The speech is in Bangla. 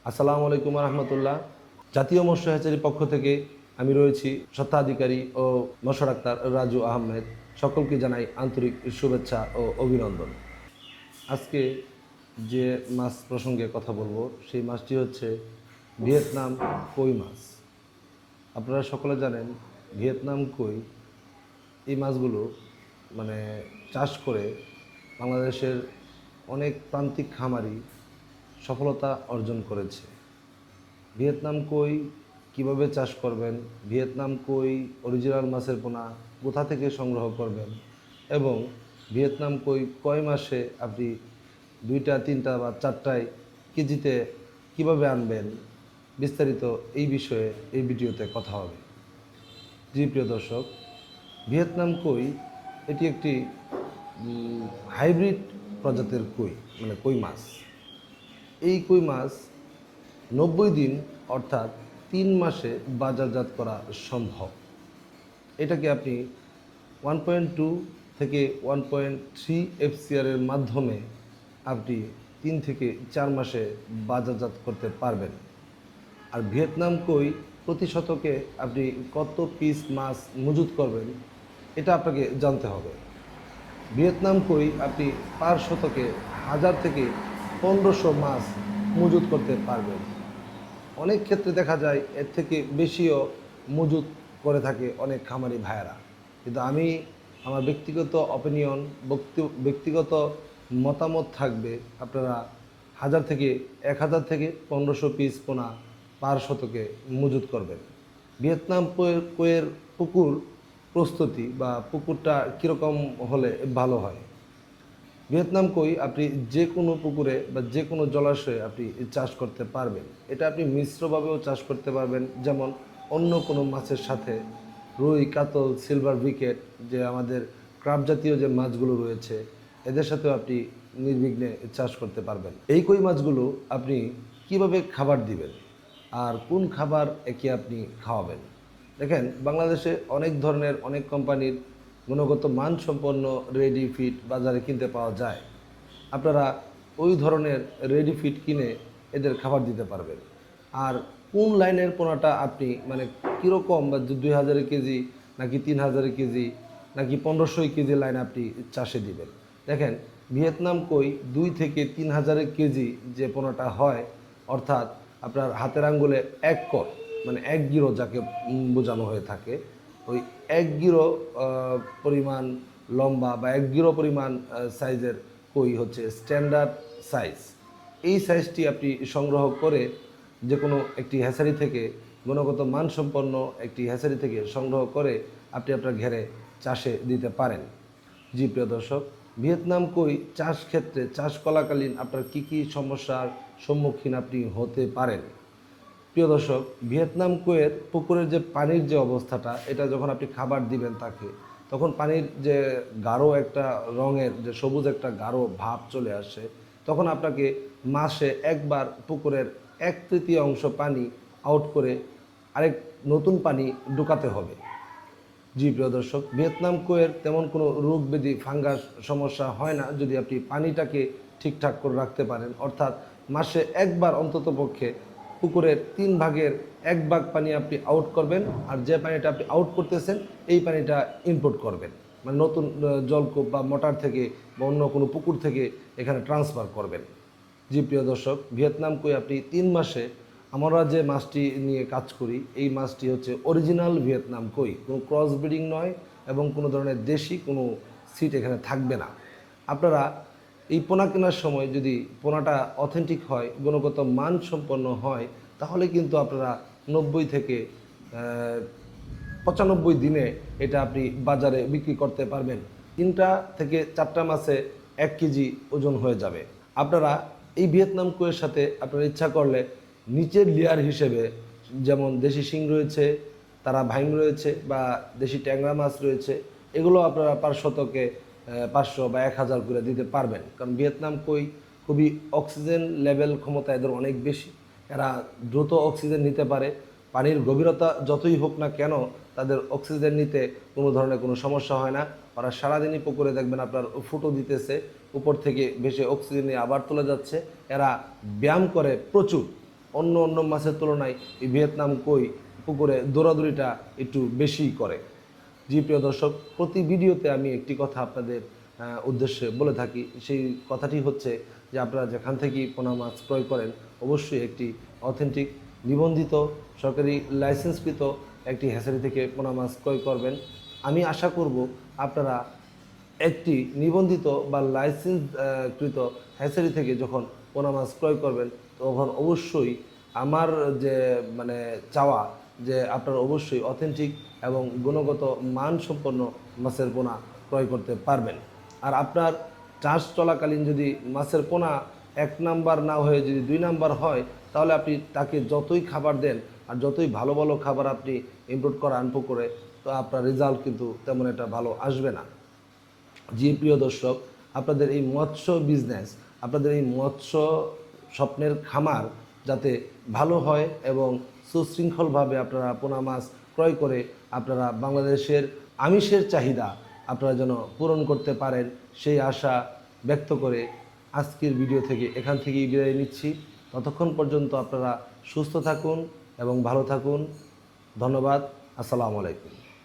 আসসালামু আলাইকুম রহমতুল্লাহ। জাতীয় মৎস্য হ্যাচারির পক্ষ থেকে আমি রয়েছি স্বত্বাধিকারী ও মৎস্য ডাক্তার রাজু আহমেদ। সকলকে জানাই আন্তরিক শুভেচ্ছা ও অভিনন্দন। আজকে যে মাছ প্রসঙ্গে কথা বলবো সেই মাছটি হচ্ছে ভিয়েতনাম কই মাছ। আপনারা সকলে জানেন ভিয়েতনাম কই এই মাছগুলো মানে চাষ করে বাংলাদেশের অনেক প্রান্তিক খামারি সফলতা অর্জন করেছে। ভিয়েতনাম কই কিভাবে চাষ করবেন, ভিয়েতনাম কই অরিজিনাল মাছের পোনা কোথা থেকে সংগ্রহ করবেন এবং ভিয়েতনাম কই কয় মাসে আপনি দুইটা তিনটা বা চারটায় কেজিতে কিভাবে আনবেন, বিস্তারিত এই বিষয়ে এই ভিডিওতে কথা হবে। জি প্রিয় দর্শক, ভিয়েতনাম কই এটি একটি হাইব্রিড প্রজাতির কই, মানে কই মাছ। এই কই মাছ 90 দিন অর্থাৎ 3 মাসে বাজারজাত করা সম্ভব। এটাকে আপনি 1.2 থেকে 1.3 এফসিআরের মাধ্যমে আপনি 3 থেকে 4 মাসে বাজারজাত করতে পারবেন। আর ভিয়েতনাম কই প্রতি শতকে আপনি কত পিস মাছ মজুত করবেন এটা আপনাকে জানতে হবে। ভিয়েতনাম কই আপনি পার শতকে 1000 থেকে 1500 মাছ মজুত করতে পারবেন। অনেক ক্ষেত্রে দেখা যায় এর থেকে বেশিও মজুত করে থাকে অনেক খামারি ভাইয়েরা। কিন্তু আমি আমার ব্যক্তিগত অপিনিয়ন, ব্যক্তিগত মতামত থাকবে, আপনারা 1000 থেকে 1000 থেকে 1500 পিস পোনা পার শতকে মজুত করবেন। ভিয়েতনাম কইয়ের পুকুর প্রস্তুতি বা পুকুরটা কীরকম হলে ভালো হয়। ভিয়েতনাম কই আপনি যে কোনো পুকুরে বা যে কোনো জলাশয়ে আপনি চাষ করতে পারবেন। এটা আপনি মিশ্রভাবেও চাষ করতে পারবেন, যেমন অন্য কোনো মাছের সাথে রুই, কাতল, সিলভার ব্রিকেট, যে আমাদের ক্রাব জাতীয় যে মাছগুলো রয়েছে এদের সাথেও আপনি নির্বিঘ্নে চাষ করতে পারবেন। এই কই মাছগুলো আপনি কিভাবে খাবার দিবেন আর কোন খাবার একে আপনি খাওয়াবেন। দেখেন, বাংলাদেশে অনেক ধরনের অনেক কোম্পানির গুণগত মানসম্পন্ন রেডি ফিড বাজারে কিনতে পাওয়া যায়। আপনারা ওই ধরনের রেডি ফিড কিনে এদের খাবার দিতে পারবেন। আর কোন লাইনের পোনাটা আপনি মানে কীরকম, বা 2000 কেজি নাকি 3000 কেজি নাকি 1500 কেজি লাইন আপনি চাষে দিবেন। দেখেন, ভিয়েতনাম কই 2 থেকে 3000 কেজি যে পোনাটা হয়, অর্থাৎ আপনার হাতের আঙ্গুলে 1 কর মানে 1 গিরো যাকে বোঝানো হয়ে থাকে, ওই 1 গিরো পরিমাণ লম্বা বা 1 গিরো পরিমাণ সাইজের কই হচ্ছে স্ট্যান্ডার্ড সাইজ। এই সাইজটি আপনি সংগ্রহ করে যে কোনো একটি হ্যাচারি থেকে, গুণগত মানসম্পন্ন একটি হ্যাচারি থেকে সংগ্রহ করে আপনি আপনার ঘেরে চাষে দিতে পারেন। জি প্রিয় দর্শক, ভিয়েতনাম কই চাষ ক্ষেত্রে চাষ চলাকালীন আপনার কী কী সমস্যার সম্মুখীন আপনি হতে পারেন। প্রিয় দর্শক, ভিয়েতনাম কইয়ের পুকুরের যে পানির যে অবস্থাটা, এটা যখন আপনি খাবার দিবেন তাকে, তখন পানির যে গাঢ় একটা রঙের যে সবুজ একটা গাঢ় ভাব চলে আসে, তখন আপনাকে মাসে একবার পুকুরের 1/3 অংশ পানি আউট করে আরেক নতুন পানি ঢুকাতে হবে। জি প্রিয় দর্শক, ভিয়েতনাম কইয়ের তেমন কোনো রোগ ব্যাধি ফাঙ্গাস সমস্যা হয় না যদি আপনি পানিটাকে ঠিকঠাক করে রাখতে পারেন। অর্থাৎ মাসে একবার অন্তত পক্ষে পুকুরের 3 ভাগের 1 ভাগ পানি আপনি আউট করবেন, আর যে পানিটা আপনি আউট করতেছেন এই পানিটা ইনপুট করবেন, মানে নতুন জলকূপ বা মোটর থেকে বা অন্য কোনো পুকুর থেকে এখানে ট্রান্সফার করবেন। জি প্রিয় দর্শক, ভিয়েতনাম কই আপনি 3 মাসে, আমরা যে মাছটি নিয়ে কাজ করি এই মাছটি হচ্ছে অরিজিনাল ভিয়েতনাম কই, কোনো ক্রস ব্রিডিং নয় এবং কোনো ধরনের দেশি কোনো সিট এখানে থাকবে না। আপনারা এই পোনা কেনার সময় যদি পোনাটা অথেন্টিক হয়, গুণগত মানসম্পন্ন হয়, তাহলে কিন্তু আপনারা 90 থেকে 95 দিনে এটা আপনি বাজারে বিক্রি করতে পারবেন। 3টা থেকে 4টা মাছে 1 কেজি ওজন হয়ে যাবে। আপনারা এই ভিয়েতনাম কইয়ের সাথে আপনারা ইচ্ছা করলে নিচের লেয়ার হিসেবে, যেমন দেশি শিং রয়েছে, তারা ভাইং রয়েছে বা দেশি ট্যাংরা মাছ রয়েছে, এগুলো আপনারা পার শতকে 500 বা 1000 করে দিতে পারবেন। কারণ ভিয়েতনাম কই খুবই অক্সিজেন লেভেল ক্ষমতা এদের অনেক বেশি, এরা দ্রুত অক্সিজেন নিতে পারে। পানির গভীরতা যতই হোক না কেন তাদের অক্সিজেন নিতে কোনো ধরনের কোনো সমস্যা হয় না। ওরা সারাদিনই পুকুরে দেখবেন আপনার ফুটো দিতেছে, উপর থেকে ভেসে অক্সিজেন নিয়ে আবার তুলে যাচ্ছে। এরা ব্যায়াম করে প্রচুর, অন্য অন্য মাছের তুলনায় এই ভিয়েতনাম কই পুকুরে দৌড়াদৌড়িটা একটু বেশিই করে। জি প্রিয় দর্শক, প্রতি ভিডিওতে আমি একটি কথা আপনাদের উদ্দেশ্যে বলে থাকি। সেই কথাটি হচ্ছে যে আপনারা যেখান থেকেই পোনা মাছ ক্রয় করেন অবশ্যই একটি অথেন্টিক নিবন্ধিত সরকারি লাইসেন্সকৃত একটি হ্যাচারি থেকে পোনা মাছ ক্রয় করবেন। আমি আশা করব আপনারা একটি নিবন্ধিত বা লাইসেন্স কৃত হ্যাচারি থেকে যখন পোনা মাছ ক্রয় করবেন তখন অবশ্যই আমার যে মানে চাওয়া যে আপনারা অবশ্যই অথেন্টিক এবং গুণগত মানসম্পন্ন মাছের পোনা ক্রয় করতে পারবেন। আর আপনার চাষ চলাকালীন যদি মাছের পোনা 1 নাম্বার না হয়ে যদি 2 নাম্বার হয় তাহলে আপনি তাকে যতই খাবার দেন আর যতই ভালো ভালো খাবার আপনি ইনপুট করান পুকুরে, তো আপনার রেজাল্ট কিন্তু তেমন একটা ভালো আসবে না। জি প্রিয় দর্শক, আপনাদের এই মৎস্য বিজনেস, আপনাদের এই মৎস্য স্বপ্নের খামার যাতে ভালো হয় এবং সুশৃঙ্খলভাবে আপনারা পোনা মাছ ক্রয় করে আপনারা বাংলাদেশের আমিষের চাহিদা আপনারা যেন পূরণ করতে পারেন, সেই আশা ব্যক্ত করে আজকের ভিডিও থেকে এখান থেকেই বিদায় নিচ্ছি। ততক্ষণ পর্যন্ত আপনারা সুস্থ থাকুন এবং ভালো থাকুন। ধন্যবাদ। আসসালামু আলাইকুম।